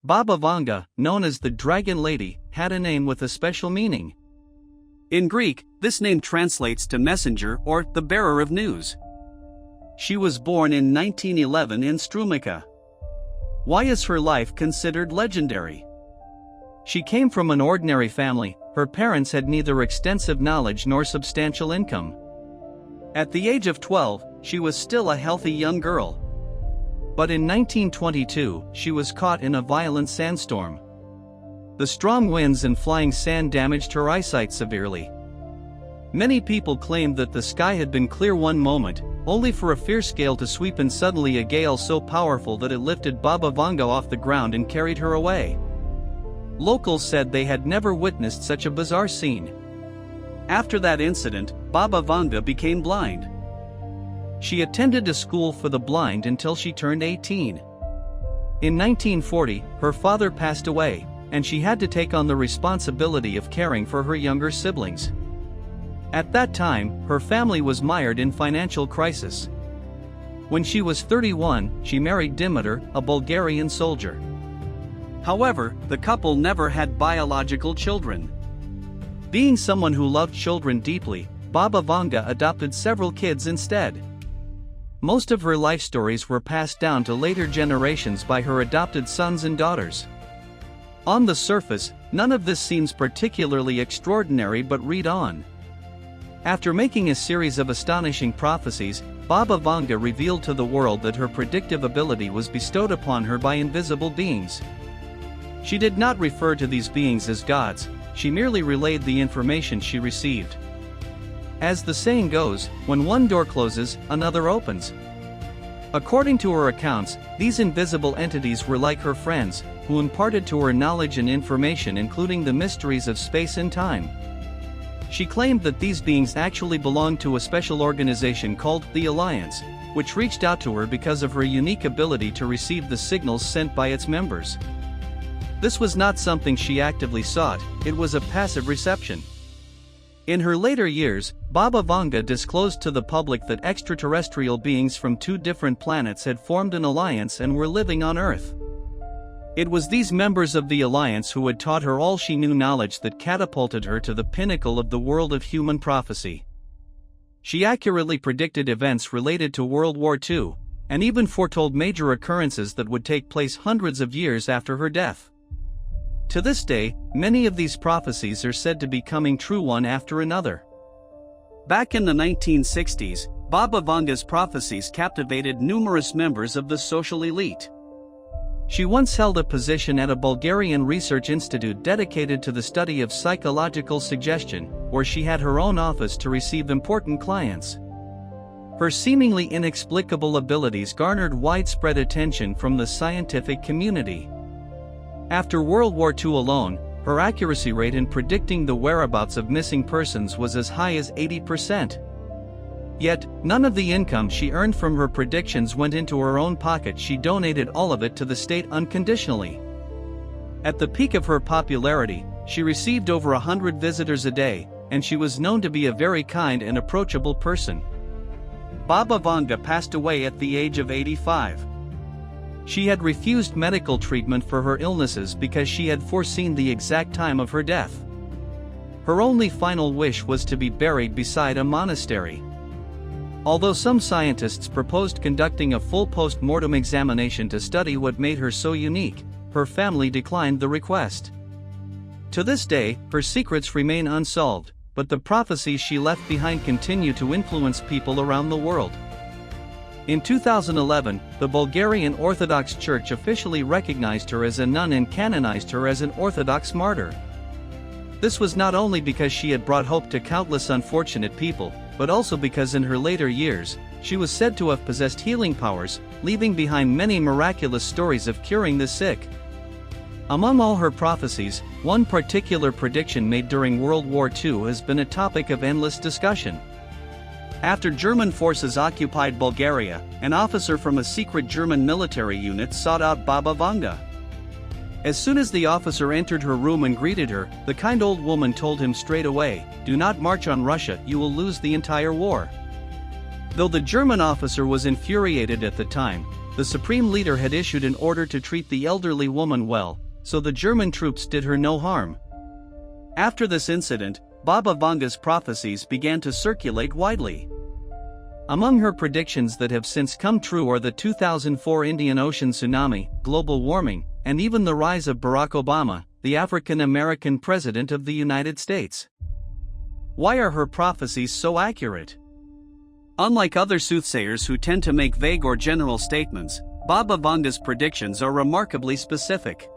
Baba Vanga, known as the Dragon Lady, had a name with a special meaning. In Greek, this name translates to messenger or the bearer of news. She was born in 1911 in Strumica. Why is her life considered legendary? She came from an ordinary family. Her parents had neither extensive knowledge nor substantial income. At the age of 12, she was still a healthy young girl. But in 1922, she was caught in a violent sandstorm. The strong winds and flying sand damaged her eyesight severely. Many people claimed that the sky had been clear one moment, only for a fierce gale to sweep in, suddenly a gale so powerful that it lifted Baba Vanga off the ground and carried her away. Locals said they had never witnessed such a bizarre scene. After that incident, Baba Vanga became blind. She attended a school for the blind until she turned 18. In 1940, her father passed away, and she had to take on the responsibility of caring for her younger siblings. At that time, her family was mired in financial crisis. When she was 31, she married Dimitar, a Bulgarian soldier. However, the couple never had biological children. Being someone who loved children deeply, Baba Vanga adopted several kids instead. Most of her life stories were passed down to later generations by her adopted sons and daughters. On the surface, none of this seems particularly extraordinary, but read on. After making a series of astonishing prophecies, Baba Vanga revealed to the world that her predictive ability was bestowed upon her by invisible beings. She did not refer to these beings as gods, she merely relayed the information she received. As the saying goes, when one door closes, another opens. According to her accounts, these invisible entities were like her friends, who imparted to her knowledge and information, including the mysteries of space and time. She claimed that these beings actually belonged to a special organization called the Alliance, which reached out to her because of her unique ability to receive the signals sent by its members. This was not something she actively sought, it was a passive reception. In her later years, Baba Vanga disclosed to the public that extraterrestrial beings from two different planets had formed an alliance and were living on Earth. It was these members of the alliance who had taught her all she knew, knowledge that catapulted her to the pinnacle of the world of human prophecy. She accurately predicted events related to World War II, and even foretold major occurrences that would take place hundreds of years after her death. To this day, many of these prophecies are said to be coming true one after another. Back in the 1960s, Baba Vanga's prophecies captivated numerous members of the social elite. She once held a position at a Bulgarian research institute dedicated to the study of psychological suggestion, where she had her own office to receive important clients. Her seemingly inexplicable abilities garnered widespread attention from the scientific community. After World War II alone, her accuracy rate in predicting the whereabouts of missing persons was as high as 80%. Yet, none of the income she earned from her predictions went into her own pocket. She donated all of it to the state unconditionally. At the peak of her popularity, she received over 100 visitors a day, and she was known to be a very kind and approachable person. Baba Vanga passed away at the age of 85. She had refused medical treatment for her illnesses because she had foreseen the exact time of her death. Her only final wish was to be buried beside a monastery. Although some scientists proposed conducting a full post-mortem examination to study what made her so unique, her family declined the request. To this day, her secrets remain unsolved, but the prophecies she left behind continue to influence people around the world. In 2011, the Bulgarian Orthodox Church officially recognized her as a nun and canonized her as an Orthodox martyr. This was not only because she had brought hope to countless unfortunate people, but also because in her later years, she was said to have possessed healing powers, leaving behind many miraculous stories of curing the sick. Among all her prophecies, one particular prediction made during World War II has been a topic of endless discussion. After German forces occupied Bulgaria, an officer from a secret German military unit sought out Baba Vanga. As soon as the officer entered her room and greeted her, the kind old woman told him straight away, "Do not march on Russia, you will lose the entire war." Though the German officer was infuriated at the time, the supreme leader had issued an order to treat the elderly woman well, so the German troops did her no harm. After this incident, Baba Vanga's prophecies began to circulate widely. Among her predictions that have since come true are the 2004 Indian Ocean tsunami, global warming, and even the rise of Barack Obama, the African-American president of the United States. Why are her prophecies so accurate? Unlike other soothsayers who tend to make vague or general statements, Baba Vanga's predictions are remarkably specific.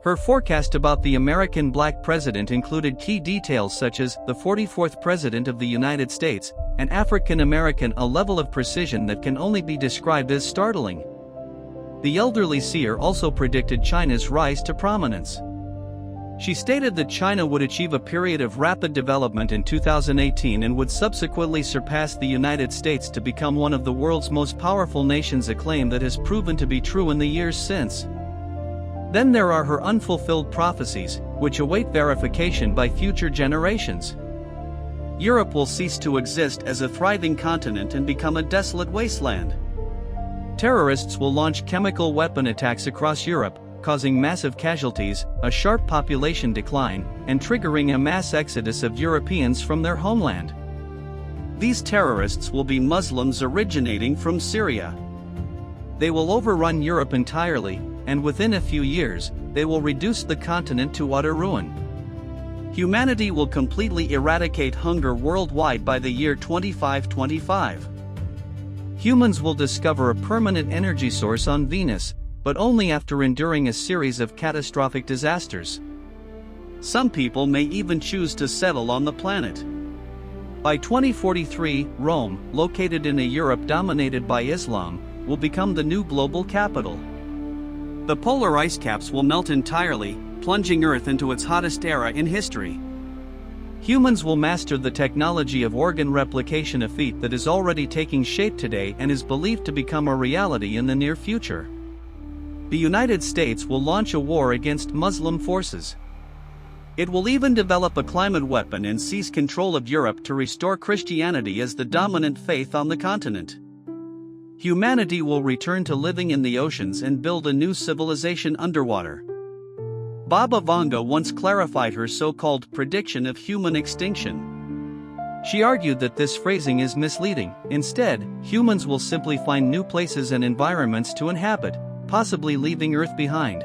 Her forecast about the American black president included key details such as the 44th president of the United States, an African American, a level of precision that can only be described as startling. The elderly seer also predicted China's rise to prominence. She stated that China would achieve a period of rapid development in 2018 and would subsequently surpass the United States to become one of the world's most powerful nations, a claim that has proven to be true in the years since. Then there are her unfulfilled prophecies, which await verification by future generations. Europe will cease to exist as a thriving continent and become a desolate wasteland. Terrorists will launch chemical weapon attacks across Europe, causing massive casualties, a sharp population decline, and triggering a mass exodus of Europeans from their homeland. These terrorists will be Muslims originating from Syria. They will overrun Europe entirely, and within a few years, they will reduce the continent to utter ruin. Humanity will completely eradicate hunger worldwide by the year 2525. Humans will discover a permanent energy source on Venus, but only after enduring a series of catastrophic disasters. Some people may even choose to settle on the planet. By 2043, Rome, located in a Europe dominated by Islam, will become the new global capital. The polar ice caps will melt entirely, plunging Earth into its hottest era in history. Humans will master the technology of organ replication, a feat that is already taking shape today and is believed to become a reality in the near future. The United States will launch a war against Muslim forces. It will even develop a climate weapon and seize control of Europe to restore Christianity as the dominant faith on the continent. Humanity will return to living in the oceans and build a new civilization underwater. Baba Vanga once clarified her so-called prediction of human extinction. She argued that this phrasing is misleading. Instead, humans will simply find new places and environments to inhabit, possibly leaving Earth behind.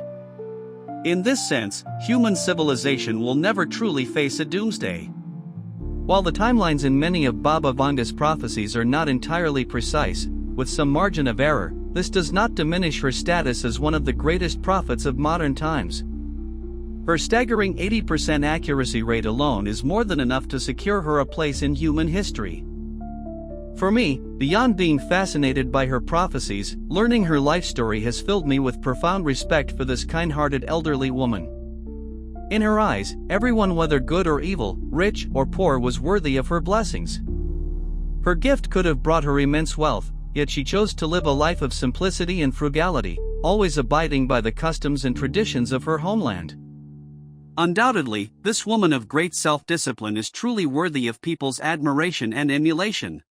In this sense, human civilization will never truly face a doomsday. While the timelines in many of Baba Vanga's prophecies are not entirely precise, with some margin of error, this does not diminish her status as one of the greatest prophets of modern times. Her staggering 80% accuracy rate alone is more than enough to secure her a place in human history. For me, beyond being fascinated by her prophecies, learning her life story has filled me with profound respect for this kind-hearted elderly woman. In her eyes, everyone, whether good or evil, rich or poor, was worthy of her blessings. Her gift could have brought her immense wealth, yet she chose to live a life of simplicity and frugality, always abiding by the customs and traditions of her homeland. Undoubtedly, this woman of great self-discipline is truly worthy of people's admiration and emulation.